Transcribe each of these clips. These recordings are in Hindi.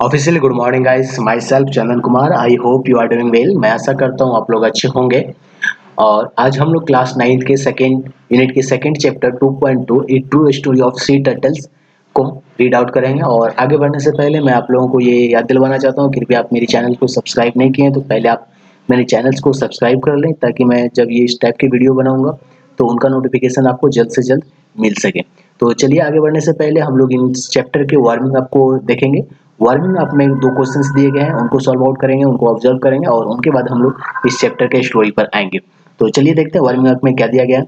Officially good morning guys, myself Chandan Kumar. I hope you are doing well. मैं आशा करता हूँ आप लोग अच्छे होंगे। और आज हम लोग क्लास 9 के सेकेंड यूनिट के second chapter 2.2 A true story of sea turtles को रीड आउट करेंगे। और आगे बढ़ने से पहले मैं आप लोगों को ये याद दिलवाना चाहता हूँ, कृपया आप मेरे चैनल को सब्सक्राइब नहीं किए हैं तो पहले आप मेरे चैनल्स को सब्सक्राइब कर लें, ताकि मैं जब ये इस टाइप की वीडियो बनाऊंगा तो उनका नोटिफिकेशन आपको जल्द से जल्द मिल सके। तो चलिए आगे बढ़ने से पहले हम लोग इन चैप्टर के वार्मिंग अप को देखेंगे। वार्मिंग अप में 2 क्वेश्चंस दिए गए हैं, उनको सॉल्व आउट करेंगे, उनको ऑब्जर्व करेंगे और उनके बाद हम लोग इस चैप्टर के स्टोरी पर आएंगे। तो चलिए देखते हैं वार्मिंग अप में क्या दिया गया है।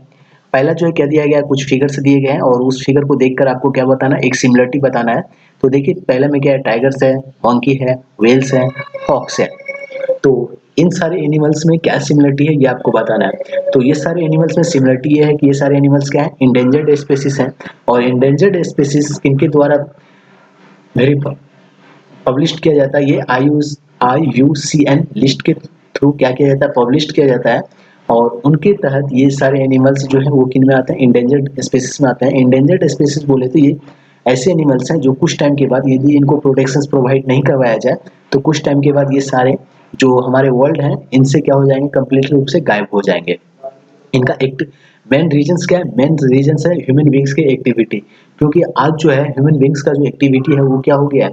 पहला जो है क्या दिया गया है, कुछ फिगर्स दिए गए हैं और उस फिगर को देखकर आपको क्या बताना है, एक सिमिलरिटी बताना है। तो देखिए पहले में क्या है, टाइगर्स है, मंकी है, व्हेल्स है, फॉक्स है। तो इन सारे एनिमल्स में क्या सिमिलरिटी है ये आपको बताना है। तो ये सारे एनिमल्स में सिमिलरिटी ये है कि ये सारे एनिमल्स क्या है, इंडेंजर्ड स्पीसीज हैं। और इंडेंजर्ड स्पीसीज इनके द्वारा वेरी पब्लिश किया जाता है। ये IUCN लिस्ट के थ्रू क्या किया जाता है, पब्लिश किया जाता है। और उनके तहत ये सारे एनिमल्स जो है वो किन में आते हैं, इंडेंजर्ड स्पीसीज में आते हैं। इंडेंजर्ड स्पीसीज बोले तो ये ऐसे एनिमल्स हैं जो कुछ टाइम के बाद, यदि इनको प्रोटेक्शन प्रोवाइड नहीं करवाया जाए तो कुछ टाइम के बाद ये सारे जो हमारे वर्ल्ड हैं इनसे क्या हो जाएंगे, कंप्लीटली रूप से गायब हो जाएंगे। इनका एक मेन रीजंस क्या है, मेन रीजंस है ह्यूमन बींग्स की एक्टिविटी। क्योंकि आज जो है ह्यूमन बींग्स का जो एक्टिविटी है वो क्या हो गया है,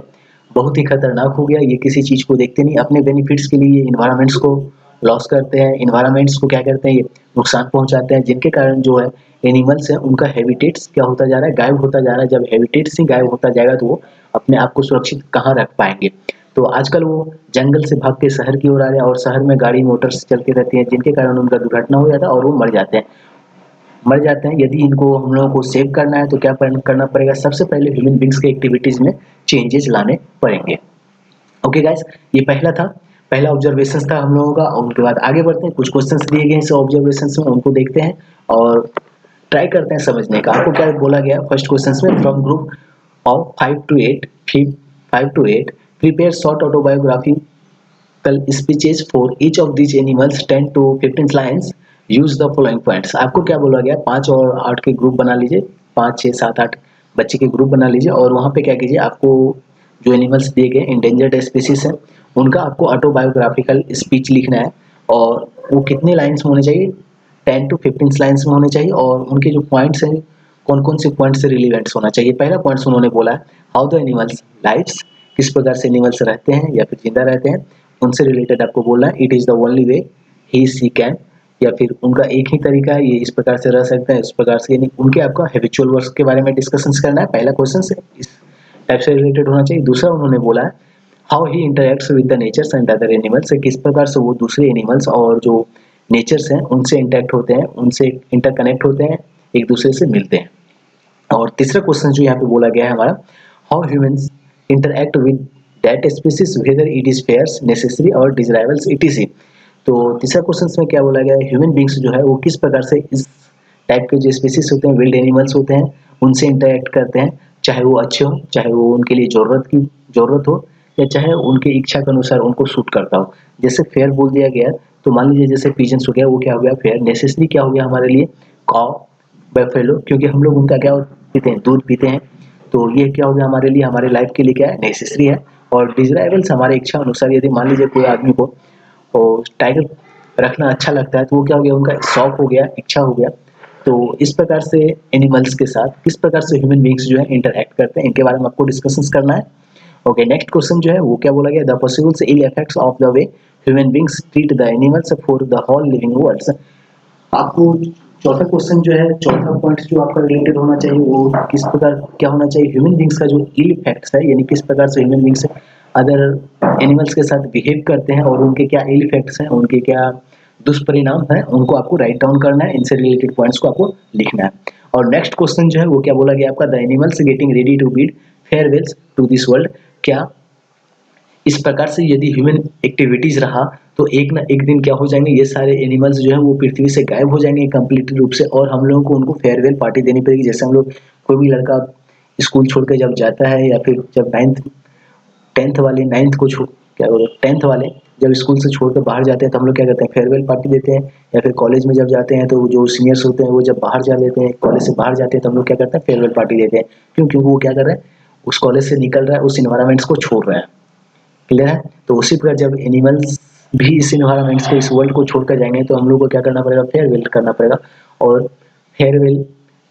बहुत ही खतरनाक हो गया। ये किसी चीज़ को देखते नहीं, अपने बेनिफिट्स के लिए इन्वायरमेंट्स को लॉस करते हैं, इन्वायरमेंट्स को क्या करते हैं, ये नुकसान पहुंचाते हैं, जिनके कारण जो है एनिमल्स है उनका हैबिटेट्स क्या होता जा रहा है, गायब होता जा रहा है। जब हैबिटेट्स ही गायब होता जाएगा तो वो अपने आप को सुरक्षित कहाँ रख पाएंगे। तो आजकल वो जंगल से भाग के शहर की ओर आ रहे हैं और शहर में गाड़ी मोटर्स चलती रहती हैं, जिनके कारण उनका दुर्घटना हो जाता है और वो मर जाते हैं। यदि इनको हम लोगों को सेव करना है तो क्या करना पड़ेगा, सबसे पहले ह्यूमन बींग्स के एक्टिविटीज में चेंजेस लाने पड़ेंगे। ओके गाइस, ये पहला था, पहला ऑब्जर्वेशन था हम लोगों का। और उनके बाद आगे बढ़ते हैं, कुछ क्वेश्चंस दिए गए इस ऑब्जर्वेशन में, उनको देखते हैं और ट्राई करते हैं समझने का। आपको क्या बोला गया फर्स्ट क्वेश्चन में, from group of 5 to 8 prepare short autobiographical speeches for each of these animals 10 to 15 lines, use the following points. आपको क्या बोला गया, 5 और 8 के ग्रुप बना लीजिए, 5 6 7 8 बच्चे के ग्रुप बना लीजिए और वहाँ पे क्या कीजिए, आपको जो एनिमल्स दिए गए इंडेंजर्ड स्पीसीज हैं उनका आपको ऑटोबायोग्राफिकल स्पीच लिखना है। और वो कितने लाइन्स में होने चाहिए, 10 to 15 लाइन्स में होने चाहिए। और उनके जो पॉइंट्स हैं, कौन कौन से पॉइंट से रिलेवेंट्स होना चाहिए। पहला पॉइंट्स उन्होंने बोला है, हाउ द एनिमल्स लाइव्स, किस प्रकार से एनिमल्स रहते हैं या फिर जिंदा रहते हैं, उनसे रिलेटेड आपको बोलना है। It is the only way he see can, या फिर उनका एक ही तरीका है, ये इस प्रकार से रह सकते हैं, इस प्रकार से, यानी उनके आपका हैबिचुअल वर्क्स के बारे में डिस्कशंस करना है। पहला क्वेश्चन से इस टाइप से रिलेटेड होना चाहिए। दूसरा उन्होंने बोला है, how he interacts with the natures and other animals, किस प्रकार से वो दूसरे एनिमल्स और जो नेचर्स हैं उनसे इंटरेक्ट होते हैं, उनसे इंटरकनेक्ट होते हैं, एक दूसरे से मिलते हैं। और तीसरा क्वेश्चन जो यहाँ पे बोला गया है हमारा, how humans interact with that species whether it is fears necessary और डिजायरेबल्स इटीसी। तो तीसरा क्वेश्चन में क्या बोला गया है, ह्यूमन बींग्स जो है वो किस प्रकार से इस टाइप के जो स्पीसीज होते हैं, विल्ड एनिमल्स होते हैं, उनसे इंटरएक्ट करते हैं, चाहे वो अच्छे हो, चाहे वो उनके लिए ज़रूरत हो, या चाहे उनकी इच्छा के अनुसार उनको सूट करता हो। जैसे फेयर बोल दिया गया तो मान लीजिए जैसे पिजन्स हो गया, वो क्या हो गया फेयर। नेसेसरी क्या हो गया हमारे लिए, काउ, बफेलो, क्योंकि हम लोग उनका क्या पीते हैं, दूध पीते हैं। तो ये क्या हो गया हमारे लिए, हमारे लाइफ के लिए क्या है, नेसेसरी है। और डिजराइबल्स हमारे इच्छा अनुसार, यदि मान लीजिए कोई आदमी को और टाइगर रखना अच्छा लगता है तो वो क्या हो गया, उनका शौक हो गया, इच्छा हो गया। तो इस प्रकार से एनिमल्स के साथ किस प्रकार से ह्यूमन बींग्स जो है इंटरएक्ट करते हैं, इनके बारे में आपको डिस्कशंस करना है। ओके, नेक्स्ट क्वेश्चन जो है वो क्या बोला गया, the possible ill effects of the way human beings treat the animals for the whole living worlds. आपको चौथा क्वेश्चन जो है, चौथा पॉइंट जो आपका रिलेटेड होना चाहिए वो किस प्रकार क्या होना चाहिए, ह्यूमन बींग्स का जो इल इफेक्ट्स है, यानी किस प्रकार से ह्यूमन बींग्स अदर एनिमल्स के साथ बिहेव करते हैं और उनके क्या इल इफेक्ट्स हैं, उनके क्या दुष्परिणाम है, उनको आपको राइट डाउन करना है। इनसे रिलेटेड पॉइंट्स को आपको लिखना है। और नेक्स्ट क्वेश्चन जो है वो क्या बोला गया आपका, the animals getting ready to bid farewells to this world. क्या इस प्रकार से यदि ह्यूमन एक्टिविटीज रहा तो एक ना एक दिन क्या हो जाएंगे, ये सारे एनिमल्स जो है वो पृथ्वी से गायब हो जाएंगे कंप्लीट रूप से, और हम लोगों को उनको फेयरवेल पार्टी देनी पड़ेगी। जैसे हम लोग, कोई भी लड़का स्कूल छोड़ के जब जाता है, या फिर जब 9th वाले 9th को क्या बोलो 10th वाले जब स्कूल से छोड़ कर बाहर जाते हैं तो हम लोग क्या करते हैं, फेयरवेल पार्टी देते हैं। या फिर कॉलेज में जब जाते हैं तो जो सीनियर्स होते हैं वो जब बाहर जा लेते हैं, कॉलेज से बाहर जाते हैं तो हम लोग क्या करते हैं, फेयरवेल पार्टी देते हैं। क्यों, क्योंकि वो क्या कर रहे हैं, उस कॉलेज से निकल रहा है, उस इन्वायरमेंट्स को छोड़ रहा है। क्लियर है। तो उसी प्रकार जब एनिमल्स भी इस इन्वायरमेंट्स को, इस वर्ल्ड को छोड़कर जाएंगे तो हम लोग को क्या करना पड़ेगा, फेयरवेल करना पड़ेगा। और फेयरवेल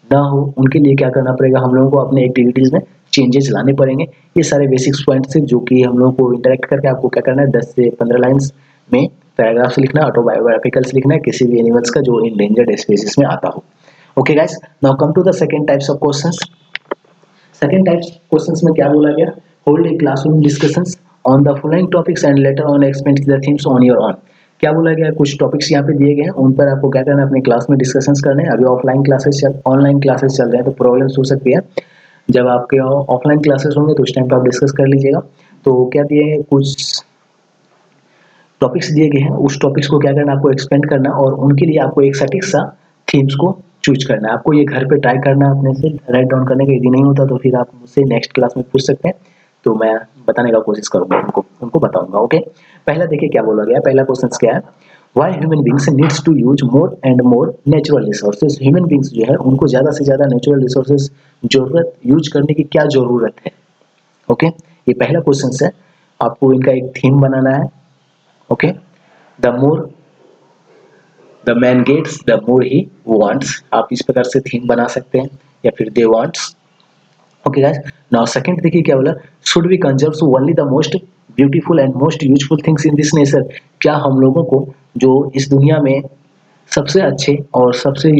ना हो उनके लिए क्या करना पड़ेगा, हम लोगों को अपने एक्टिविटीज़ में चेंजेस लाने पड़ेंगे। ये सारे बेसिक्स पॉइंट्स हैं जो कि हम लोगों को इंटरेक्ट करके आपको क्या करना है, 10 से 15 लाइन्स में पैराग्राफ्स लिखना है, ऑटोबायोग्राफिकल्स लिखना है किसी भी एनिमल्स का जो इंडेंजर्ड स्पीसीज में आता हो। Okay guys, now come to the second types of questions. Second types questions में क्या बोला गया, hold a classroom discussions on the following topics and later on expand the themes on your own. क्या बोला गया, कुछ टॉपिक्स यहाँ पे दिए गए हैं, उन पर आपको क्या करना है, अपनी क्लास में डिस्कशंस करने हैं। अभी ऑनलाइन क्लासेस चल रहे हैं तो प्रॉब्लम्स हो सकती है। जब आपके ऑफलाइन क्लासेस होंगे तो उस टाइम पे आप डिस्कस कर लीजिएगा। तो क्या दिए हैं, कुछ टॉपिक्स दिए गए हैं, उस टॉपिक्स को क्या करना, आपको एक्सपेंड करना और उनके लिए आपको एक सटीक सा थीम्स को चूज करना है। आपको ये घर पे ट्राई करना है अपने से, राइट डाउन करने का। यदि नहीं होता तो फिर आप मुझसे नेक्स्ट क्लास में पूछ सकते हैं, तो मैं बताने का कोशिश करूंगा, उनको बताऊंगा। ओके, पहला देखिए क्या बोला गया, पहला क्वेश्चन क्या है, why human beings needs to use more and more natural resources. Human beings जो है उनको ज़्यादा से ज़्यादा नेचुरल रिसोर्सेज जरूरत यूज करने की क्या ज़रूरत है। ओके, ये पहला क्वेश्चन है, आपको इनका एक थीम बनाना है। Okay, the more the man gets the more he wants, आप इस प्रकार से थीम बना सकते हैं, या फिर they wants. Okay guys, now second देखिए क्या बोला, should we conserve only the most beautiful and most useful things in this nature. क्या हम लोगों को जो इस दुनिया में सबसे अच्छे और सबसे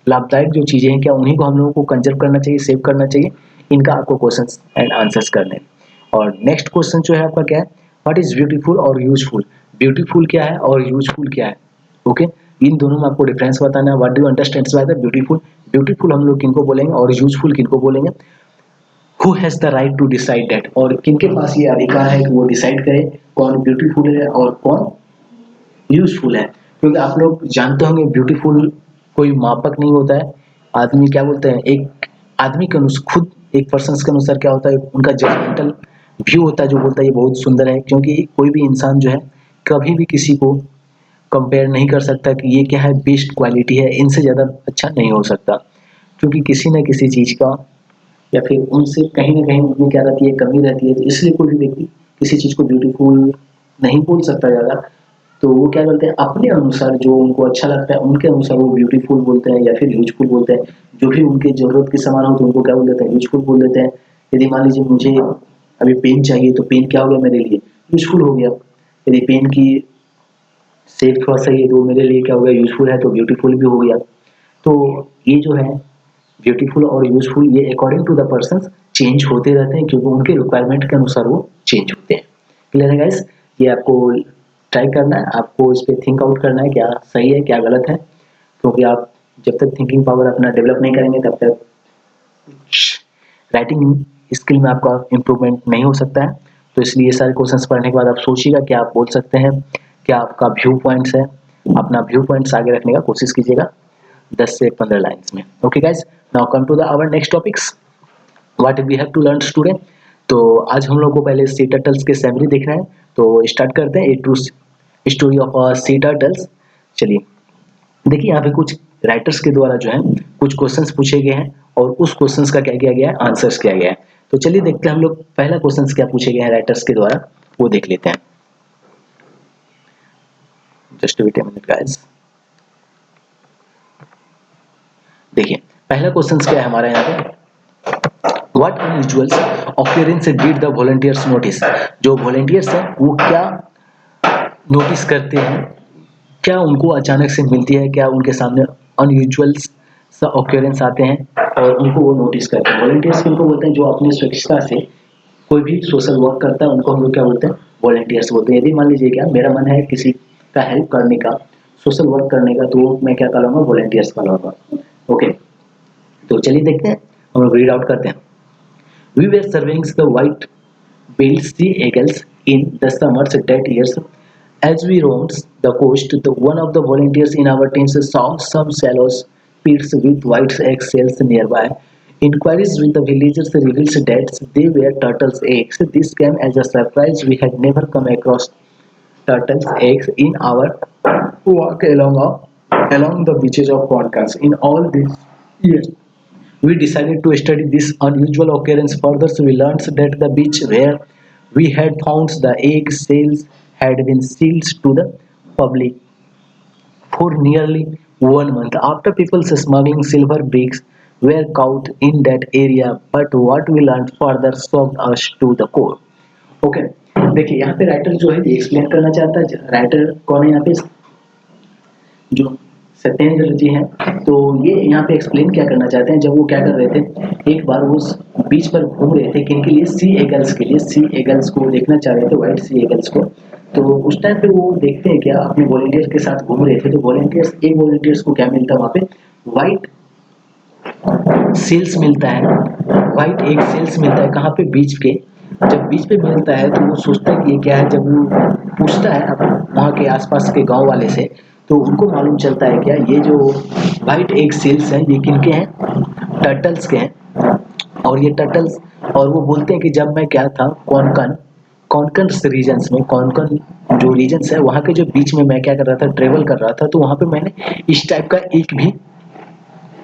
लाभदायक जो चीजें हैं, क्या उन्हीं को हम लोगों को कंजर्व करना चाहिए, सेव करना चाहिए। इनका आपको क्वेश्चंस एंड आंसर्स करने हैं। और नेक्स्ट क्वेश्चन जो है आपका क्या है, व्हाट इज ब्यूटीफुल और यूजफुल। ब्यूटीफुल क्या है और यूजफुल क्या है। ओके, इन दोनों में आपको डिफरेंस बताना है। What do you understand by the beautiful, beautiful हम लोग किनको बोलेंगे और यूजफुल किनको बोलेंगे। Who has the right to decide that, और किनके पास ये अधिकार है कि वो डिसाइड करे कौन ब्यूटीफुल है और कौन यूजफुल है। क्योंकि आप लोग जानते होंगे ब्यूटीफुल कोई मापक नहीं होता है। आदमी क्या बोलते हैं, एक आदमी के अनुसार, खुद एक पर्सन के अनुसार क्या होता है, उनका जजमेंटल व्यू होता है जो बोलता है ये बहुत सुंदर है। क्योंकि कोई भी इंसान जो है कभी भी किसी को कंपेयर नहीं कर सकता कि ये क्या है, बेस्ट क्वालिटी है, इनसे ज़्यादा अच्छा नहीं हो सकता। क्योंकि किसी न किसी चीज़ का या फिर उनसे कहीं ना कहीं उनमें क्या रहती है, कमी रहती है। तो इसलिए कोई भी व्यक्ति किसी चीज़ को ब्यूटीफुल नहीं बोल सकता ज़्यादा। तो वो क्या करते हैं, अपने अनुसार जो उनको अच्छा लगता है उनके अनुसार वो ब्यूटीफुल बोलते हैं या फिर यूजफुल बोलते हैं। जो भी उनके ज़रूरत के सामान हो तो उनको क्या बोल देते हैं, यूजफुल बोल देते हैं। यदि मान लीजिए मुझे अभी पेन चाहिए तो पेन क्या हो गया मेरे लिए, यूजफुल हो गया। यदि पेन की शेप थोड़ा सही है तो मेरे लिए क्या हो गया, यूजफुल है, तो ब्यूटीफुल भी हो गया। तो ये जो है ब्यूटीफुल और यूजफुल, ये according to the person change होते रहते हैं, क्योंकि उनके रिक्वायरमेंट के अनुसार वो चेंज होते हैं। क्लियर है गाइस, ये आपको ट्राई करना है, आपको इस पर थिंक आउट करना है क्या सही है क्या गलत है। क्योंकि आप जब तक थिंकिंग पावर अपना डेवलप नहीं करेंगे तब तक राइटिंग स्किल में आपका इम्प्रूवमेंट नहीं हो सकता है। तो इसलिए ये सारे क्वेश्चंस पढ़ने के बाद आप सोचिएगा क्या आप बोल सकते हैं, क्या आपका व्यू पॉइंट्स है, अपना व्यू पॉइंट्स आगे रखने का कोशिश कीजिएगा 10 से 15 लाइन्स में। Okay guys, now come to the our next topics, what we have to learn today. तो आज हम लोग को पहले सी टर्टल्स के सैमरी देखना है। तो स्टार्ट करते हैं, a true story of sea turtles. चलिए देखिए, यहाँ पे कुछ राइटर्स के द्वारा जो है कुछ क्वेश्चंस पूछे गए हैं और उस क्वेश्चंस का क्या किया गया है, आंसर्स किया गया है। तो चलिए देखते हैं हम लोग पहला क्वेश्चंस क्या पूछे गए हैं राइटर्स के द्वारा, वो देख लेते हैं। Just wait a minute guys. देखिए पहला क्वेश्चन क्या है हमारा यहाँ पे, what unusual occurrence did the volunteers notice. जो वॉलंटियर्स हैं वो क्या नोटिस करते हैं, क्या उनको अचानक से मिलती है, क्या उनके सामने अनयूजुअल सा ऑकरेंस आते हैं और उनको वो नोटिस करते हैं। वॉलंटियर्स किनको बोलते हैं, जो अपनी स्वच्छता से कोई भी सोशल वर्क करता है उनको हम लोग क्या बोलते हैं, वॉलंटियर्स बोलते हैं। यदि मान लीजिए क्या मेरा मन है किसी का हेल्प करने का, सोशल वर्क करने का, तो मैं क्या कहलाऊंगा, वॉलंटियर्स कहलाऊंगा। ओके, तो चलिए देखते हैं, हम लोग रीड आउट करते हैं। We were surveying the white-billed sea eagles in the summers that years. As we roamed the coast, one of the volunteers in our team saw some shallow pits with white eggshells nearby. Inquiries with the villagers revealed that they were turtles' eggs. This came as a surprise. We had never come across turtles' eggs in our walk along the beaches of Constance. In all these years, we decided to study this unusual occurrence further, so we learned that the beach where We had found the egg sales had been sealed to the public for nearly 1 month after people's smuggling silver bricks were caught in that area. But what we learned further shocked us to the core. Okay देखिए यहाँ पे राइटर जो है एक्सप्लेन करना चाहता है राइटर कौन है यहाँ पे जो सत्येंद्र जी हैं तो ये यहाँ पे एक्सप्लेन क्या करना चाहते हैं जब वो क्या कर रहे थे एक बार वो बीच पर घूम रहे थे किन के लिए सी एगल्स के लिए सी एगल्स को देखना चाह रहे थे व्हाइट सी एगल्स को तो उस टाइम पे वो देखते हैं क्या अपने वॉलंटियर्स के साथ घूम रहे थे तो वॉलंटियर्स एक वॉलंटियर्स को क्या मिलता है वहाँ पे व्हाइट सेल्स मिलता है व्हाइट एक सेल्स मिलता है कहाँ पे बीच के जब बीच पे मिलता है तो वो सोचता है कि ये क्या है जब वो पूछता है वहाँ के आसपास के गांव वाले से तो उनको मालूम चलता है क्या ये जो व्हाइट एग सेल्स हैं ये किनके हैं टर्टल्स के हैं और ये टर्टल्स और वो बोलते हैं कि जब मैं क्या था कॉनकन रीजन्स में कॉनकन जो रीजन्स है वहाँ के जो बीच में मैं क्या कर रहा था ट्रेवल कर रहा था तो वहाँ पे मैंने इस टाइप का एक भी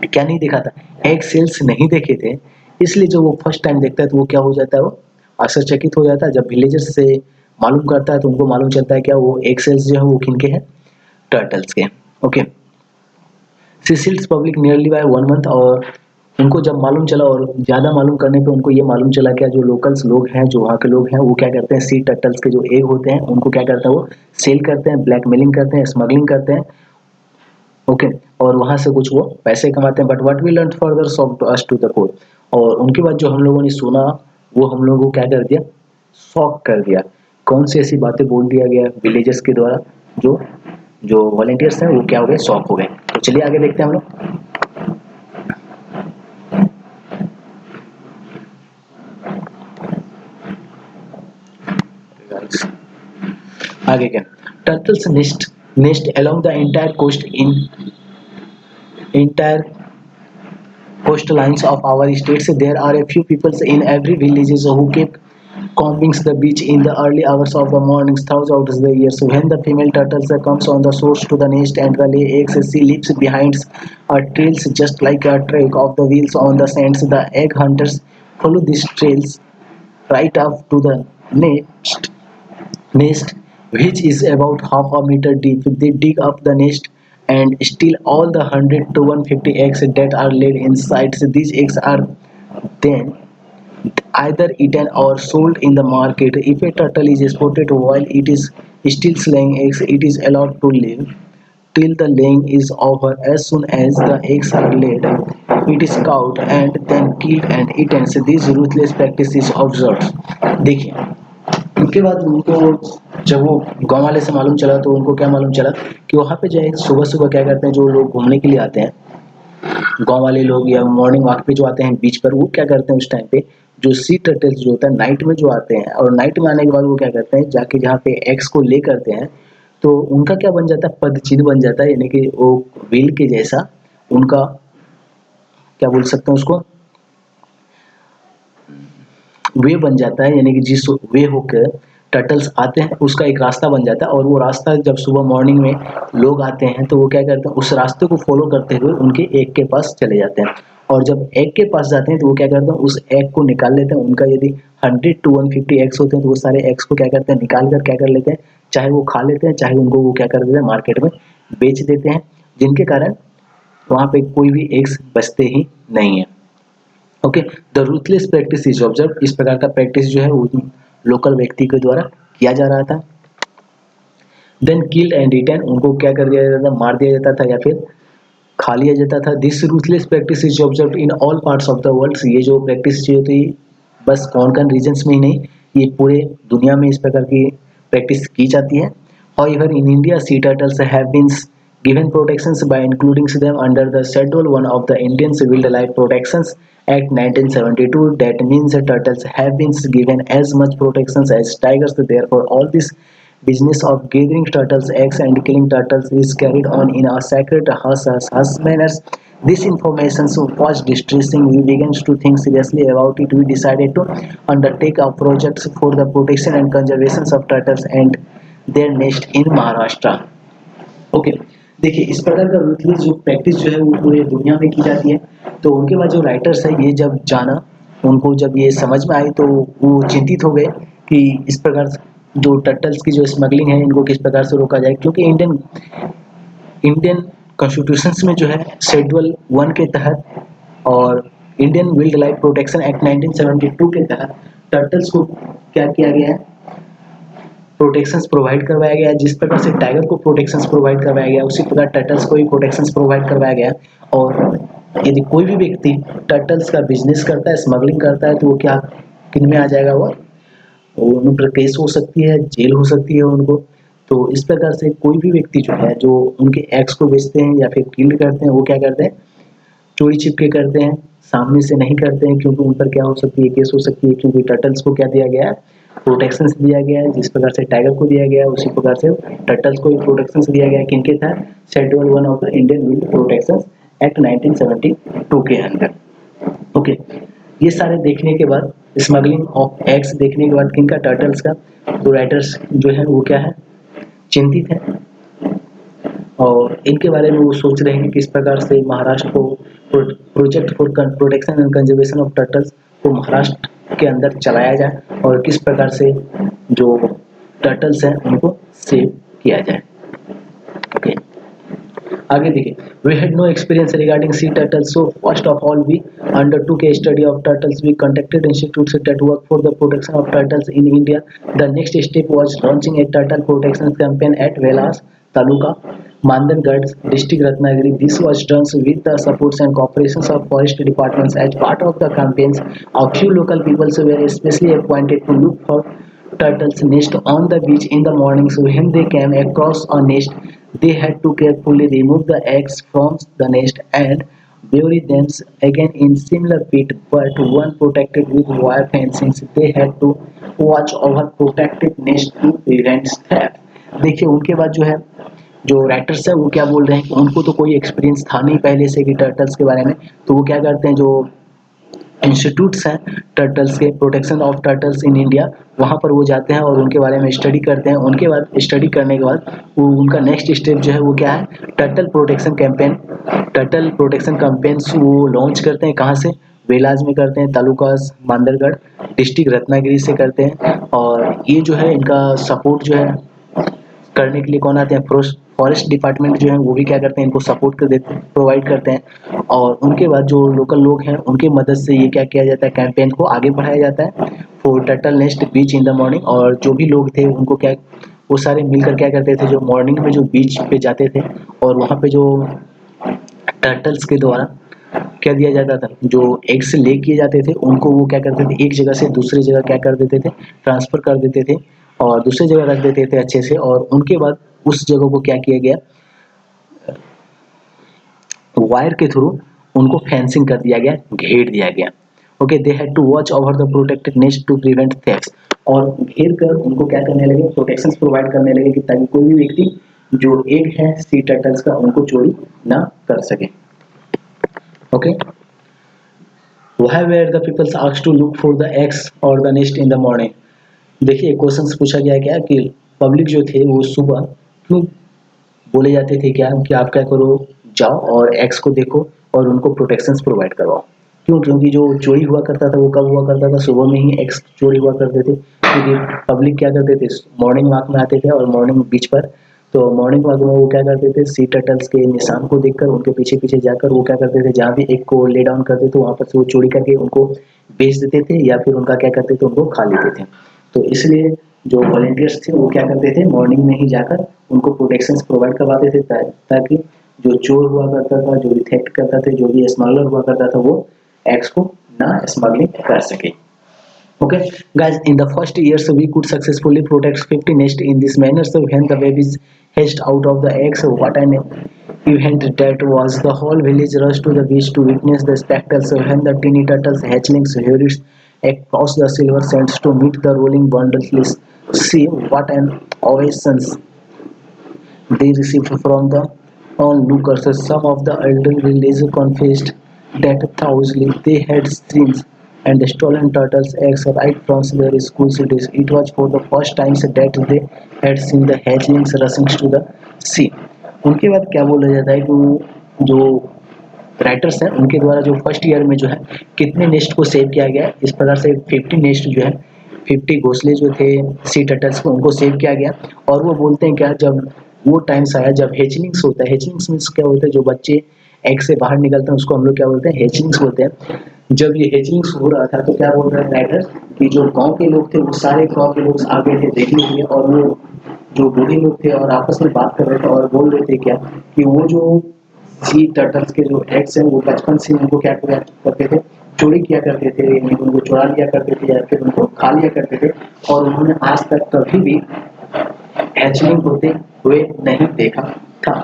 क्या नहीं देखा था एग सेल्स नहीं देखे थे इसलिए जो वो फर्स्ट टाइम देखता है तो वो क्या हो जाता है वो आश्चर्यचकित हो जाता है जब विलेजर्स से मालूम करता है तो उनको मालूम चलता है क्या वो एग सेल्स जो है वो किनके हैं टर्टल्स के okay Seychelles public nearly by 1 month और उनको जब मालूम चला और ज़्यादा मालूम करने पे उनको ये मालूम चला क्या जो लोकल्स लोग हैं जो वहाँ के लोग हैं वो क्या करते हैं सी टर्टल्स के जो एग होते हैं उनको क्या करते हैं वो सेल करते हैं ब्लैकमेलिंग करते हैं स्मगलिंग करते हैं ओके और वहाँ से कुछ वो पैसे कमाते हैं but what we learn further shock to us to the core और उनके बाद जो हम लोगों ने सुना वो हम लोगों को क्या कर दिया शॉक कर दिया कौन सी ऐसी बातें बोल दिया गया विलेजर्स के द्वारा जो जो वॉलंटियर्स हैं वो क्या हो गए शॉक हो गए तो चलिए आगे देखते हैं हम लोग आगे क्या turtles nest along the entire coastlines of our states. There are a few people in every villages who keep combing the beach in the early hours of the morning throughout the year. So when the female turtles comes on the shores to the nest and the lay eggs, she leaves behind a trails just like a track of the wheels on the sands. The egg hunters follow these trails right up to the nest which is about half a meter deep. They dig up the nest and steal all the 100 to 150 eggs that are laid inside. So these eggs are then either eaten or sold in the market. If a turtle is spotted while it is still laying eggs, it is allowed to live till the laying is over. As soon as the eggs are laid, it is caught and then killed and eaten. So this ruthless practice is observed. देखिए उसके बाद उनको जब वो गांव वाले से मालूम चला तो उनको क्या मालूम चला कि वहाँ पे जो है सुबह सुबह क्या करते हैं जो लोग घूमने के लिए आते हैं गांव वाले लोग या मॉर्निंग वॉक पे जो आते हैं बीच पर वो क्या करते हैं उस टाइम पे जो सी टर्टल्स जो होता है नाइट में जो आते हैं और नाइट में आने के बाद वो क्या करते हैं जाके जहाँ पे एग्स को ले करते हैं तो उनका क्या बन जाता है पदचिन्ह बन जाता है यानी कि वो व्हील के जैसा उनका क्या बोल सकते हैं उसको वे बन जाता है यानी कि जिस वे होकर टर्टल्स आते हैं उसका एक रास्ता बन जाता है और वो रास्ता जब सुबह मॉर्निंग में लोग आते हैं तो वो क्या करते हैं उस रास्ते को फॉलो करते हुए उनके एग के पास चले जाते हैं और जब एग के पास जाते हैं तो वो क्या करते हैं उस एग को निकाल लेते हैं उनका यदि 100 to 150 एग्स होते हैं तो वो सारे एग्स को क्या करते हैं निकाल कर क्या कर लेते हैं चाहे वो खा लेते हैं चाहे उनको वो क्या कर देते हैं मार्केट में बेच देते हैं जिनके कारण वहाँ पे कोई भी एग्स बचते ही नहीं है okay the ruthless practice is observe इस प्रकार का प्रैक्टिस जो है वो लोकल व्यक्ति के द्वारा किया जा रहा था देन किल्ड एंड रिटर्न उनको क्या कर दिया जाता था मार दिया जाता था या फिर खा लिया जाता था this ruthless practice is observe in all parts of the world ये जो प्रैक्टिस जो थी बस कौन रीजन्स में ही नहीं ये पूरे दुनिया में इस प्रकार की प्रैक्टिस की जाती है However, in India, sea turtles have been given protections by including them under the Schedule 1 of the Indian Wildlife Protections Act 1972. That means turtles have been given as much protections as tigers. Therefore, all this business of gathering turtles' eggs and killing turtles is carried on in a sacred hush manner. This information was distressing. We began to think seriously about it. We decided to undertake a project for the protection and conservation of turtles and their nest in Maharashtra. Okay देखिए इस प्रकार का रूथलेस जो प्रैक्टिस जो है वो पूरे दुनिया में की जाती है तो उनके बाद जो राइटर्स है ये जब जाना उनको जब ये समझ में आई तो वो चिंतित हो गए कि इस प्रकार जो टर्टल्स की जो स्मगलिंग है इनको किस प्रकार से रोका जाए, क्योंकि इंडियन कॉन्स्टिट्यूशंस में जो है शेड्यूल 1 के तहत और Indian wild life protection act 1972 के तहत टर्टल्स को क्या किया गया है, प्रोटेक्शंस प्रोवाइड करवाया गया है। जिस प्रकार से टाइगर को प्रोटेक्शंस प्रोवाइड करवाया गया उसी प्रकार टर्टल्स को भी प्रोटेक्शंस प्रोवाइड करवाया गया। और यदि कोई भी व्यक्ति टर्टल्स का बिजनेस करता है, स्मगलिंग करता है, तो वो क्या किन में आ जाएगा, वो उन पर केस हो सकती है, जेल हो सकती है उनको। तो इस प्रकार से कोई भी व्यक्ति जो है जो उनके एक्स को बेचते हैं या फिर किल करते हैं, वो क्या करते हैं, चोरी छिपके करते हैं, सामने से नहीं करते हैं, क्योंकि उन पर क्या हो सकती है, केस हो सकती है। क्योंकि टर्टल्स को क्या दिया गया है, प्रोटेक्शन दिया गया है। जिस प्रकार से टाइगर को दिया गया है उसी प्रकार से टर्टल्स को भी प्रोटेक्शन दिया गया है। किनके तहत, schedule 1 of the Indian wild protection act 1972 के अंदर। ओके, ये सारे देखने के बाद, स्मगलिंग ऑफ एग्स देखने के बाद किनका, टर्टल्स का, तो राइटर्स जो है वो क्या है, चिंतित है और इनके बारे में वो सोच रहे हैं कि किस प्रकार से महाराष्ट्र को project for protection and conservation of turtles को महाराष्ट्र के अंदर चलाया जाए और किस प्रकार से जो टर्टल्स हैं उनको सेव किया जाए। ओके, आगे देखिए, we had no experience regarding sea turtles, so first of all we undertook a study of turtles. We contacted institutes that work for the protection of turtles in India. The next step was launching a turtle protection campaign at Velas Taluka, Mandangarh district, Ratnagiri. This was done with the supports and cooperations of forest departments. As part of the campaigns, a few local peoples were especially appointed to look for turtles nest on the beach in the mornings. When they came across a nest, they had to carefully remove the eggs from the nest and bury them again in similar pit, but one protected with wire fencing. They had to watch over protected nest to prevent theft. देखिए उनके बाद जो है, जो राइटर्स है वो क्या बोल रहे हैं कि उनको तो कोई एक्सपीरियंस था नहीं पहले से कि टर्टल्स के बारे में, तो वो क्या करते हैं, जो इंस्टीट्यूट्स हैं टर्टल्स के, protection of turtles in India, वहाँ पर वो जाते हैं और उनके बारे में स्टडी करते हैं। उनके बाद स्टडी करने के बाद वो उनका नेक्स्ट स्टेप जो है वो क्या है, turtle protection campaign, turtle protection campaigns वो लॉन्च करते हैं। कहाँ से, वेलाज में करते हैं, तालुकास मांदरगढ़ डिस्ट्रिक्ट रत्नागिरी से करते हैं। और ये जो है इनका सपोर्ट जो है करने के लिए कौन आते हैं, फॉरेस्ट डिपार्टमेंट जो है वो भी क्या करते हैं, इनको सपोर्ट कर देते हैं, प्रोवाइड करते हैं। और उनके बाद जो लोकल लोग हैं उनकी मदद से ये क्या किया जाता है, कैंपेन को आगे बढ़ाया जाता है for turtle nest beach in the morning. और जो भी लोग थे उनको क्या, वो सारे मिलकर क्या करते थे, जो मॉर्निंग में जो बीच पे जाते थे और वहाँ पे जो टर्टल्स के द्वारा क्या दिया जाता था, जो एग्स ले किए जाते थे उनको वो क्या करते थे, एक जगह से दूसरी जगह क्या कर देते थे, ट्रांसफ़र कर देते थे और दूसरी जगह रख देते थे अच्छे से। और उनके बाद उस जगह को क्या किया गया, वायर के थ्रू उनको फेंसिंग कर दिया गया, घेर दिया गया। Okay, they had to watch over the protected nest to prevent thefts, और घेर कर उनको क्या करने लगे, प्रोटेक्शंस प्रोवाइड करने लगे कि ताकि कोई भी व्यक्ति जो एग है सी टर्टल्स का उनको चोरी ना कर सके। Okay, why were the people asked to look for the eggs or the nest in the morning? देखिए क्वेश्चन पूछा गया क्या कि पब्लिक जो थे वो सुबह क्यों बोले जाते थे क्या कि आप क्या करो, जाओ और एग्स को देखो और उनको प्रोटेक्शंस प्रोवाइड करवाओ। क्यों, क्योंकि जो चोरी हुआ करता था वो कब हुआ करता था, सुबह में ही एग्स चोरी हुआ करते थे। क्योंकि पब्लिक क्या करते थे, मॉर्निंग वॉक में आते थे और मॉर्निंग बीच पर, तो मॉर्निंग वॉक में वो क्या करते थे, सी टर्टल्स के निशान को देखकर उनके पीछे पीछे जाकर वो क्या करते थे, जहाँ भी एक को ले डाउन करते थे वहाँ पर से वो चोरी करके उनको बेच देते थे या फिर उनका क्या करते थे, उनको खा लेते थे। तो इसलिए जो वॉलंटियर्स थे वो क्या करते थे, मॉर्निंग में ही जाकर उनको प्रोटेक्शंस प्रोवाइड करवाते थे ताकि जो चोर हुआ करता था, जो भी थेफ्ट करता था, जो भी स्मगलर हुआ करता था वो एग्स को ना स्मगलिंग कर सके। Okay, guys, in the first years we could successfully protect 50 nests in this manner. So when the babies hatched out of the eggs, what an event that was. The whole village rushed to the beach to witness the spectacle. So when the teeny turtles hatchlings hurried across the silver sands to meet the rolling bundles, see what an ovation they received from the onlookers. Some of the elderly villagers confessed that thoroughly they had seen and stolen turtles' eggs right from their school days. It was for the first time that they had seen the hatchlings rushing to the sea. उनके बाद क्या बोला जाता है कि जो राइटर्स हैं उनके द्वारा जो फर्स्ट ईयर में जो है कितने नेस्ट को सेव किया गया, इस प्रकार से 50 नेस्ट जो है 50 घोंसले जो थे सी टर्टल्स को उनको सेव किया गया। और वो बोलते हैं क्या, जब वो टाइम्स आया जब हैचलिंग्स होता है, हैचलिंग्स मीन्स क्या होता है, जो बच्चे एग से बाहर निकलते हैं उसको हम लोग क्या बोलते हैं, हैचलिंग्स बोलते हैं। जब ये हैचलिंग्स हो रहा था तो क्या बोल रहे हैं राइटर कि जो गांव के लोग थे वो सारे गांव के लोग आ गए थे देखने के लिए, और वो जो बूढ़े लोग थे और आपस में बात कर रहे थे और बोल रहे थे क्या कि वो जो सी टर्टल्स के जो एग्स हैं वो बचपन से उनको क्या किया करते थे, चोरी किया करते थे, यानी उनको चुरा लिया करते थे या फिर उनको खा लिया करते थे, और उन्होंने आज तक कभी भी हैचलिंग होते हुए नहीं देखा था।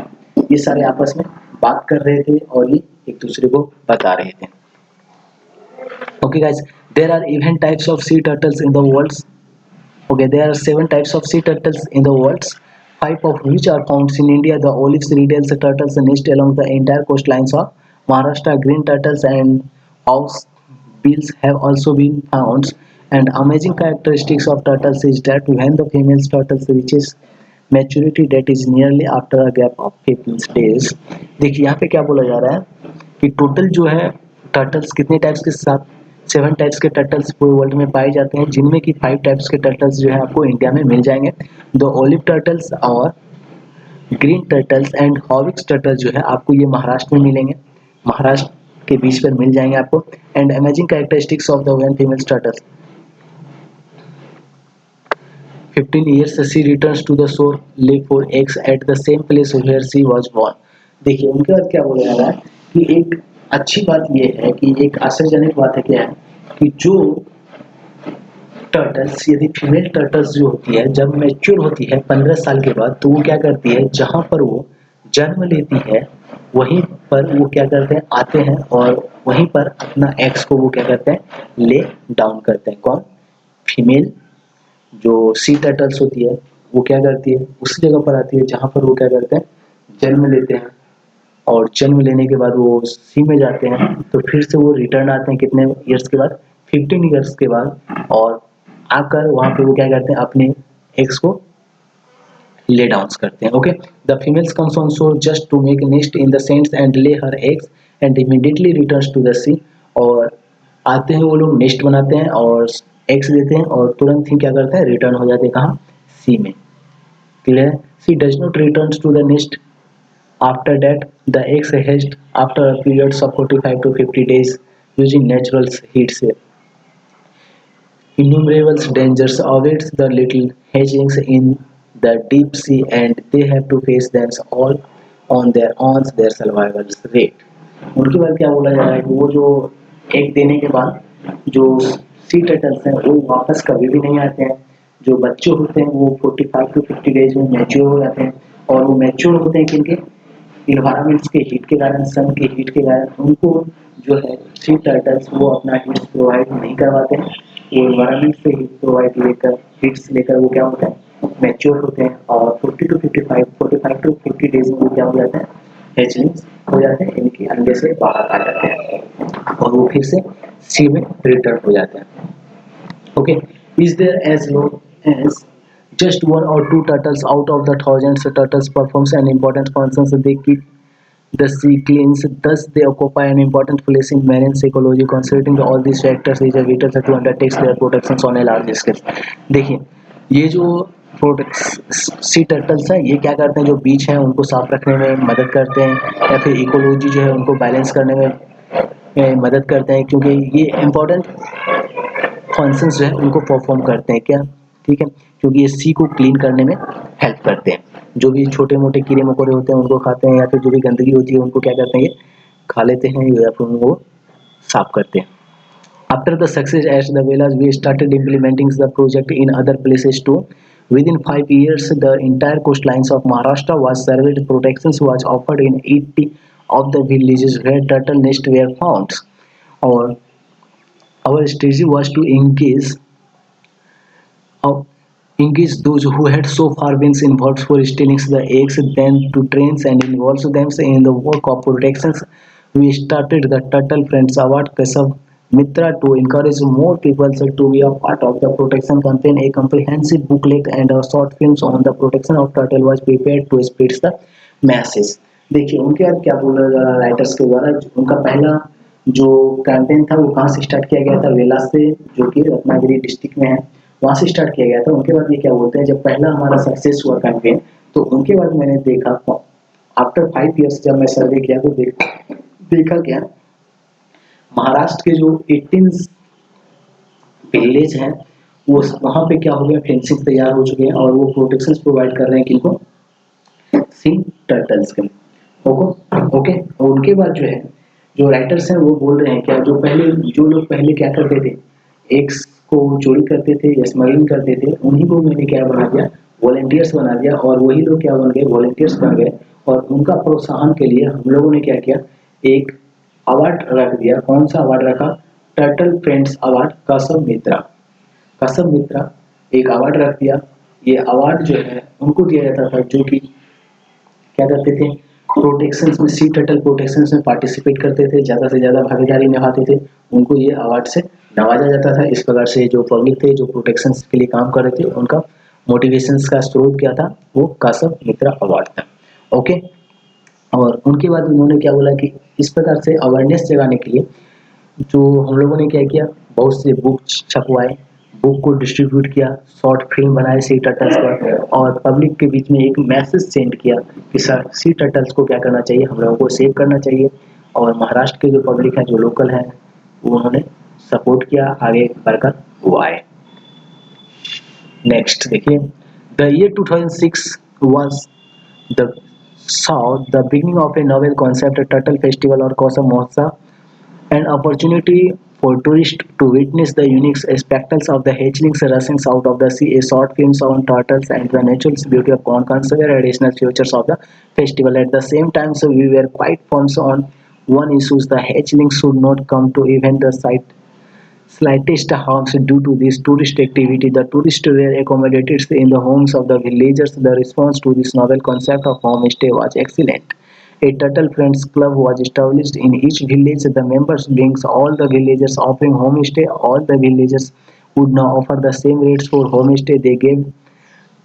ये सारे आपस में बात कर रहे थे और ये एक दूसरे को बता रहे थे। Okay guys, there are even types of sea turtles in the world. Okay, there are 7 types of sea turtles in the world, 5 of which are found in India. The olive reedtail turtles nest along the entire coastlines of Maharashtra. Green turtles and house bills have also been found. And amazing characteristics of turtles is that when the female turtle reaches maturity, that is nearly after a gap of 15 days. देखिए यहाँ पे क्या बोला जा रहा है कि टोटल जो है टर्टल्स कितने टाइप्स के साथ 7 टाइप्स के टर्टल्स पूरे वर्ल्ड में पाए जाते हैं, जिनमें कि 5 टाइप्स के टर्टल्स जो है आपको इंडिया में मिल जाएंगे। द ओलिव टर्टल्स और ग्रीन टर्टल्स एंड हॉविक्स टर्टल्स जो है आपको ये महाराष्ट्र में मिलेंगे, महाराष्ट्र के बीच पर मिल जाएंगे आपको। And amazing characteristics of the one female turtles, 15 years she returns to the shore, lay 4 eggs at the same place where she was born। देखिए उनके बाद क्या बोला जा रहा है कि एक अच्छी बात ये है कि एक आश्चर्यजनक बात है क्या है कि जो टर्टल्स यदि फीमेल टर्टल्स जो होती है जब मैच्योर होती है 15 साल के बाद, तो वो क्या करती है जहाँ पर वो जन्म लेती है वहीं पर वो क्या करते हैं आते हैं और वहीं पर अपना एग्स को वो क्या करते हैं ले डाउन करते हैं। कौन? फीमेल जो सी टर्टल्स होती है वो क्या करती है उस जगह पर आती है जहाँ पर वो क्या करते हैं जन्म लेते हैं, और जन्म लेने के बाद वो सी में जाते हैं, तो फिर से वो रिटर्न आते हैं कितने ईयर्स के बाद, 15 ईयर्स के बाद, और आकर वहाँ पे वो क्या करते हैं अपने एग्स को ले डाउन्स करते हैं। Okay, the females comes on shore just to make nest in the sands and lay her eggs and immediately returns to the sea. और आते हैं वो लोग नेस्ट बनाते हैं और एग्स देते हैं और तुरंत ही क्या करते हैं रिटर्न हो जाते हैं कहाँ, सी में। Clear? Sea does not returns to the nest after that, the eggs hatched after a period of 45 to 50 days using natural heat से। Innumerable dangers await the little hatchlings in the deep sea and they have to face them all on their own their survival rate। उनके बाद क्या बोला जा रहा है कि वो जो एग देने के बाद जो सी टर्टल्स हैं वो वापस कभी भी नहीं आते हैं। जो बच्चे होते हैं वो 45 to 50 डेज में मैच्योर हो जाते हैं, और वो मैच्योर होते हैं किनके इन्वायरमेंट्स के हीट के कारण, सन के हीट के कारण। उनको जो है सी टर्टल्स वो अपना हीट प्रोवाइड नहीं करवाते हैं, वो इन्वायरमेंट से हीट प्रोवाइड लेकर हीट्स लेकर वो क्या होता है मैच्योर होते हैं, और 45 to 50 डेज में वो क्या हो जाते हैं हैचलिंग्स हो जाते हैं, इनके अंडे से बाहर आ जाते हैं और वो फिर से सी में रिटर्न हो जाते हैं। Okay, is there as low as just 1 or 2 turtles out of the thousands of turtles performs an important function. They keep the sea clean, thus they occupy an important place in marine ecology. Considering all these factors, is a vital to undertake their protections on a large scale। देखिए ये जो सी टर्टल्स हैं ये क्या करते हैं, जो बीच हैं उनको साफ रखने में मदद करते हैं या फिर इकोलॉजी जो है उनको बैलेंस करने में मदद करते हैं, क्योंकि ये इम्पोर्टेंट फंक्शंस जो है उनको परफॉर्म करते हैं। क्या? ठीक है, क्योंकि ये सी को क्लीन करने में हेल्प करते हैं। जो भी छोटे मोटे कीड़े मकोड़े होते हैं उनको खाते हैं, या फिर जो भी गंदगी होती है उनको क्या करते हैं ये खा लेते हैं या फिर उनको साफ करते हैं। After the success at the Velas, we started implementing the project in other places too. Within 5 years, the entire coastlines of Maharashtra was surveyed. Protections was offered in 80 of the villages where turtle nests were found. Our, our strategy was to uh, engage those who had so far been involved for stealing the eggs, then to train and involve them in the work of protections. We started the Turtle Friends Award Kasav Mitra to encourage more people to be a part of the protection campaign. A comprehensive booklet and a short films on the protection of turtle was prepared to spread the message। देखिए उनके बाद क्या बोला जा रहा राइटर्स के द्वारा, उनका पहला जो कैंपेन था वो कहाँ से स्टार्ट किया गया था, वेला से, जो कि रत्नागिरी डिस्ट्रिक्ट में है। वहाँ से स्टार्ट किया गया था। उनके बाद ये क्या बोलते हैं, जब पहला हमारा सक्सेस हुआ कैंपेन, तो उनके बाद मैंने देखा आफ्टर 5 ईयर्स जब मैं सर्वे किया तो देखा क्या, महाराष्ट्र के जो 18 विलेज हैं, वो वहाँ पे क्या हो गया, फेंसिंग तैयार हो चुके हैं और वो प्रोटेक्शन प्रोवाइड कर रहे हैं किनको, सी टर्टल्स के। Okay okay. और उनके बाद जो है, जो राइटर्स हैं वो बोल रहे हैं क्या, जो लोग पहले क्या करते थे, एग्स को चोरी करते थे या स्मगलिंग करते थे, उन्हीं को मैंने क्या बना दिया, वॉलंटियर्स बना दिया, और वही लोग क्या बन गए, वॉलंटियर्स बन गए। और उनका प्रोत्साहन के लिए हम लोगों ने क्या किया, एक अवार्ड रख दिया। कौन सा अवार्ड रखा, टर्टल फ्रेंड्स अवार्ड, कसम मित्रा, कसम मित्रा एक अवार्ड रख दिया। ये अवार्ड जो है उनको दिया जाता था जो कि क्या करते थे, प्रोटेक्शन में, सी टर्टल प्रोटेक्शन में पार्टिसिपेट करते थे, ज़्यादा से ज़्यादा भागीदारी निभाते थे, उनको ये अवार्ड से नवाजा जाता था। इस प्रकार से जो पब्लिक थे, जो प्रोटेक्शन के लिए काम कर रहे थे, उनका मोटिवेशन का स्रोत क्या था, वो कासव मित्रा अवार्ड था। ओके। और उनके बाद उन्होंने क्या बोला कि इस प्रकार से अवेयरनेस जगाने के लिए जो हम लोगों ने क्या किया, बहुत से बुक छपवाए, बुक को डिस्ट्रीब्यूट किया, शॉर्ट फिल्म बनाए सी टर्टल्स पर, और पब्लिक के बीच में एक मैसेज सेंड किया कि सर सी टर्टल्स को क्या करना चाहिए, हम लोगों को सेव करना चाहिए। और महाराष्ट्र के जो पब्लिक है, जो लोकल है, वो उन्होंने सपोर्ट किया, आगे बढ़कर वो आए। नेक्स्ट देखिए, the year 2006 was the saw the beginning of a novel concept, a turtle festival or Kausa Mahotsav, an opportunity for tourists to witness the unique spectacles of the hatchlings rushing out of the sea, a short films on turtles and the natural beauty of concerts were additional features of the festival. At the same time, so we were quite firm on one issue: the hatchlings should not come to even the slightest harms due to this tourist activity. The tourists were accommodated in the homes of the villagers. The response to this novel concept of homestay was excellent. A Turtle Friends Club was established in each village. The members being all the villagers offering homestay. All the villagers would now offer the same rates for homestay. They gave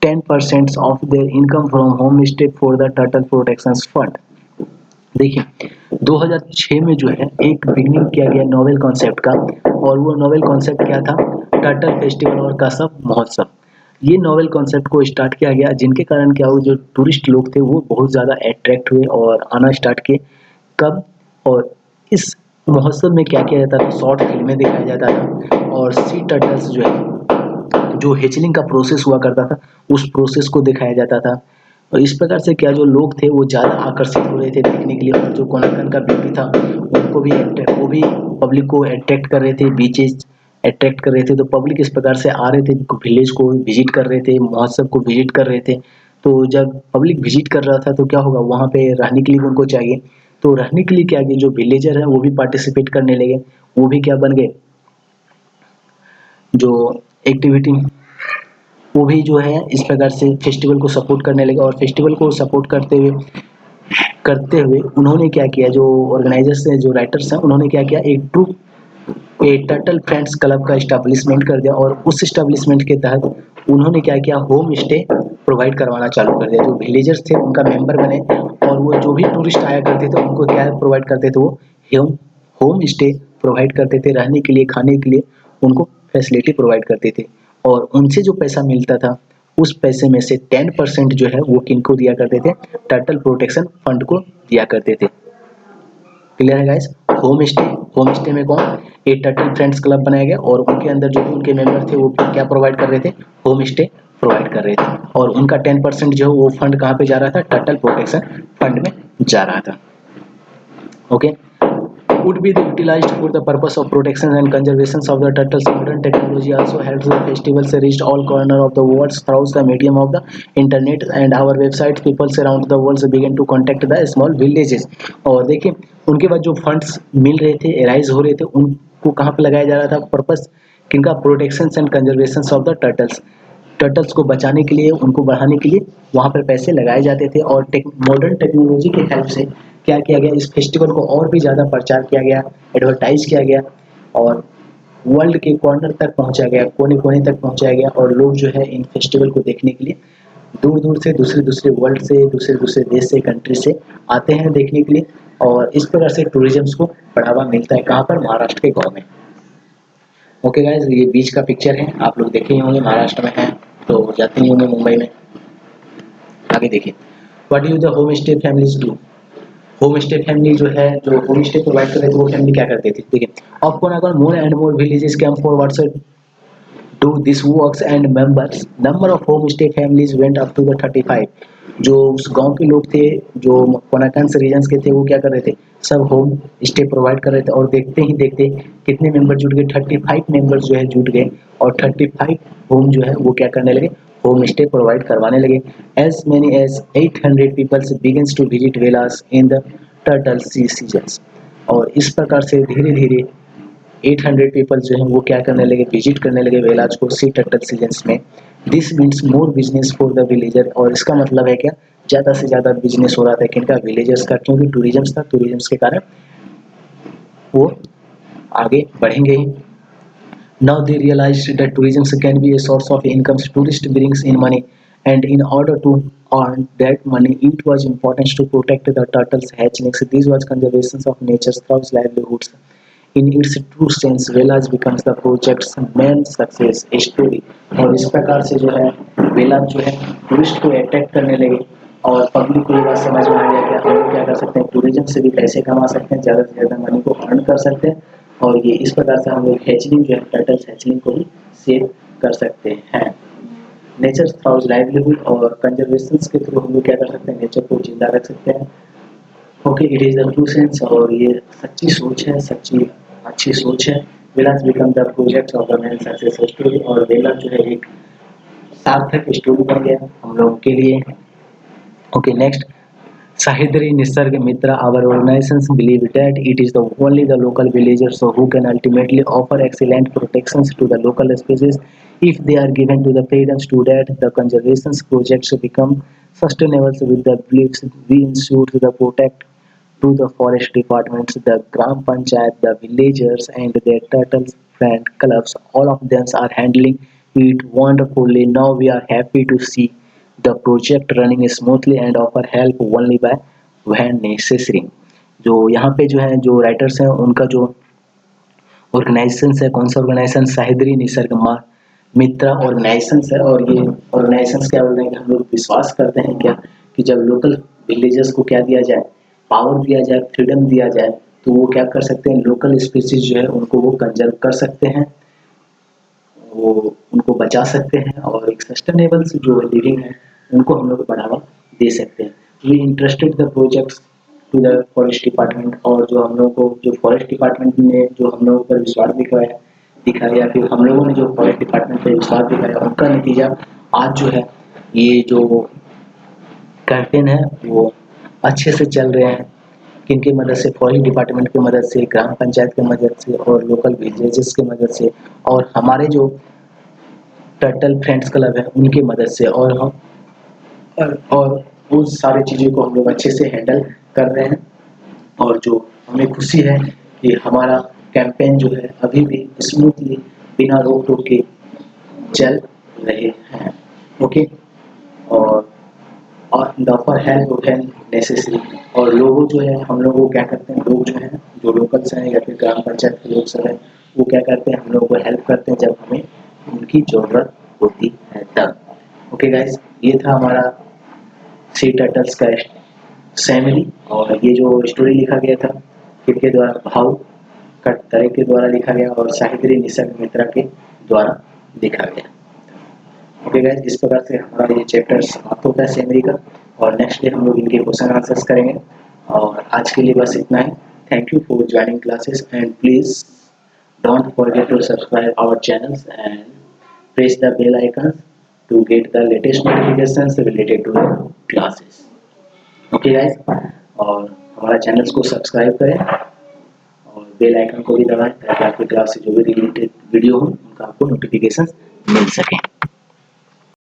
10% of their income from homestay for the Turtle Protection Fund. देखिए 2006 में जो है एक बिगनिंग किया गया नोवेल कॉन्सेप्ट का, और वो नोवेल कॉन्सेप्ट क्या था, टर्टल फेस्टिवल और कसब महोत्सव। ये नोवेल कॉन्सेप्ट को स्टार्ट किया गया, जिनके कारण क्या हुआ, जो टूरिस्ट लोग थे वो बहुत ज़्यादा अट्रैक्ट हुए और आना स्टार्ट किए। कब, और इस महोत्सव में क्या किया जाता था, शॉर्ट फिल्में दिखाया जाता था, और सी टर्टल्स जो है, जो हेचलिंग का प्रोसेस हुआ करता था, उस प्रोसेस को दिखाया जाता था। और इस प्रकार से क्या, जो लोग थे वो ज़्यादा आकर्षित हो रहे थे देखने के लिए, और जो कोनार्क का ब्यूटी था उनको भी वो भी पब्लिक को अट्रैक्ट कर रहे थे, बीचेस अट्रैक्ट कर रहे थे। तो पब्लिक इस प्रकार से आ रहे थे, विलेज को विजिट कर रहे थे, महोत्सव को विजिट कर रहे थे। तो जब पब्लिक विजिट कर रहा था तो क्या होगा, वहाँ पे रहने के लिए भी उनको चाहिए। तो रहने के लिए क्या किया, जो विलेजर हैं वो भी पार्टिसिपेट करने लगे, वो भी क्या बन गए, जो एक्टिविटी, वो भी जो है इस प्रकार से फेस्टिवल को सपोर्ट करने लगे। और फेस्टिवल को सपोर्ट करते हुए उन्होंने क्या किया, जो ऑर्गेनाइजर्स हैं, जो राइटर्स हैं, उन्होंने क्या किया, एक टर्टल फ्रेंड्स क्लब का इस्टेब्लिशमेंट कर दिया। और उस इस्टेब्लिशमेंट के तहत उन्होंने क्या किया, होम स्टे प्रोवाइड करवाना चालू कर दिया। जो विलेजर्स थे उनका मेंबर बने, और वो जो भी टूरिस्ट आया करते थे उनको क्या प्रोवाइड करते थे, वो होम स्टे प्रोवाइड करते थे, रहने के लिए, खाने के लिए उनको फैसिलिटी प्रोवाइड करते थे। और उनसे जो पैसा मिलता था, उस पैसे में से 10% जो है वो किनको दिया करते थे, टर्टल प्रोटेक्शन फंड को दिया करते थे। क्लियर है गाइस। होम स्टे में कौन, एक टर्टल फ्रेंड्स क्लब बनाया गया, और उनके अंदर जो भी उनके मेंबर थे वो क्या प्रोवाइड कर रहे थे, होम स्टे प्रोवाइड कर रहे थे। और उनका 10% जो है वो फंड कहाँ पे जा रहा था, टर्टल प्रोटेक्शन फंड में जा रहा था। Okay. would be utilized for the purpose of protection and conservation of the turtles. Modern technology also helps the festivals reach all corner of the world through the medium of the internet and our website. People around the world begin to contact the small villages. और देखिए उनके बाद जो फंड्स मिल रहे थे, एराइज हो रहे थे, उनको कहाँ पे लगाया जा रहा था, पर्पस किनका, protection and conservation of the turtles को बचाने के लिए, उनको बढ़ाने के लिए वहाँ पर पैसे लगाए जाते थे। और मॉडर्न टेक्नोलॉजी के हेल्प से क्या किया गया, इस फेस्टिवल को और भी ज़्यादा प्रचार किया गया, एडवर्टाइज किया गया, और वर्ल्ड के कॉर्नर तक पहुंचा गया, कोने कोने तक पहुंचाया गया। और लोग जो है इन फेस्टिवल को देखने के लिए दूर दूर से, दूसरे वर्ल्ड से, दूसरे देश से, कंट्री से आते हैं देखने के लिए। और इस प्रकार से टूरिज्म को बढ़ावा मिलता है, कहाँ पर, महाराष्ट्र के गाँव में। ओके गाइस, ये बीच का पिक्चर है, आप लोग देखे ही होंगे, महाराष्ट्र में है तो जाते ही होंगे मुंबई में। आगे देखिए, what you the home stay families do. Home stay family जो है, जो होम स्टे प्रोवाइड कर रहे थे वो फैमिली क्या करते थे, देखिए, of Konkan more and more villages came forward do this works and members number of homestay families went up to the 35। जो उस गांव के लोग थे, जो कोनाकंस रीजन्स के थे, वो क्या कर रहे थे, सब होम स्टे प्रोवाइड कर रहे थे और देखते ही देखते कितने मेंबर जुट गए, 35 मेंबर्स जो है जुट गए और 35 होम जो है वो क्या करने लगे, होम स्टे प्रोवाइड करवाने लगे। As many as 800 peoples begins to visit villas in the turtle seasons. और इस प्रकार से धीरे धीरे 800 पीपल जो है वो क्या करने लगे, विजिट करने लगे वेलाज को सी टर्टल सीजन्स में। This means more business for the villager. और इसका मतलब है क्या, ज़्यादा से ज़्यादा बिजनेस हो रहा था किनका, विलेजर्स का, क्योंकि टूरिज्म था, टूरिज्म के कारण वो आगे बढ़ेंगे ही। Now they realized that tourism can be a source of income. Tourist brings in money, and in order to earn that money, it was important to protect the turtles' hatchlings. This was conservation of nature's livelihoods. In its true sense, Velas becomes the project's main success story। और इस प्रकार से जो है वेलाज जो है टूरिस्ट को अट्रैक्ट करने लगे और पब्लिक को ये बात समझ में आ गया कि हम लोग क्या कर सकते हैं, टूरिज्म से भी पैसे कमा सकते हैं, ज़्यादा से ज़्यादा मनी को अर्न कर सकते हैं। और ये इस प्रकार से हम लोग हैचलिंग जो है टर्टल्स हैचलिंग को भी सेव कर सकते हैं। नेचर थ्राउज लाइवलीहुड और कंजर्वेशन के थ्रू हम लोग क्या कर सकते हैं, नेचर को जिंदा रख सकते हैं। Okay, it is the true sense, और ये सच्ची सोच है, सच्ची अच्छी सोच है। Vilas become the project of the man success story. और विलास जो है एक सार्थक स्टोरी बन गया हम लोगों के लिए। Okay, next, Sahidri Nisarg Mitra, our organizations believe that it is only the local villagers who can ultimately offer excellent protections to the local species. If they are given to the freedoms to that, the conservation projects become sustainable with the beliefs we ensure to the protect to the forest departments, the Gram Panchayat, the villagers and their turtles friend clubs. All of them are handling it wonderfully. Now we are happy to see the project running smoothly and offer help only by when necessary। जो यहाँ पे जो है, जो राइटर्स हैं, उनका जो ऑर्गेनाइजेशन है, कौन सा ऑर्गेनाइजेशन, साहिद्री निसर्ग मित्रा ऑर्गेनाइजेशन है। और ये ऑर्गेनाइजेशन क्या बोल रहे हैं कि हम लोग विश्वास करते हैं क्या, कि जब लोकल विलेजर्स को क्या दिया जाए, पावर दिया जाए, फ्रीडम दिया जाए, तो वो क्या कर सकते हैं, लोकल स्पीसीज जो है उनको वो कंजर्व कर सकते हैं, वो उनको बचा सकते हैं और एक सस्टेनेबल जो लिविंग है उनको हम लोग बढ़ावा दे सकते हैं। We interested the projects to the forest department. और जो हम लोग को जो फॉरेस्ट डिपार्टमेंट ने जो हम लोगों पर विश्वास दिखाया या फिर हम लोगों ने जो फॉरेस्ट डिपार्टमेंट पर विश्वास दिखाया, उनका नतीजा आज जो है ये जो कैंपेन है वो अच्छे से चल रहे हैं। किनकी मदद से, फॉरेस्ट डिपार्टमेंट की मदद से, ग्राम पंचायत की मदद से और लोकल विलेजेस की मदद से और हमारे जो टर्टल फ्रेंड्स क्लब है उनकी मदद से। और हम और उन सारी चीज़ों को हम लोग अच्छे से हैंडल कर रहे हैं। और जो हमें खुशी है कि हमारा कैंपेन जो है अभी भी स्मूथली बिना रोक टोक के चल रहे हैं। ओके, और the offer help when necessary. और लोगों जो है हम लोग वो क्या करते हैं, लोग जो हैं जो लोकल्स हैं या फिर ग्राम पंचायत के लोग सब हैं, वो क्या करते हैं, हम लोगों को हेल्प करते हैं जब हमें उनकी ज़रूरत होती है तब। ओके गाइस, ये था हमारा सी टर्टल्स का फैमिली। और ये जो स्टोरी लिखा गया था किनके द्वारा, भाव कटतरे के द्वारा लिखा गया और साहिद्री निसर्ग मित्रा के द्वारा लिखा गया। ओके गाइस, इस प्रकार से हमारा ये चैप्टर समाप्त होता है सेमरी का। और नेक्स्ट डे हम लोग इनके क्वेश्चन आंसर्स करेंगे। और आज के लिए बस इतना ही। Thank you for joining classes and please don't forget to subscribe our channels and press the bell icon to get the latest notifications related to the classes। Okay guys, और हमारा चैनल्स को सब्सक्राइब करें और बेल आइकन को भी दबाएं ताकि आपकी क्लास से जो भी रिलेटेड वीडियो हो उनका आपको नोटिफिकेशन मिल सके।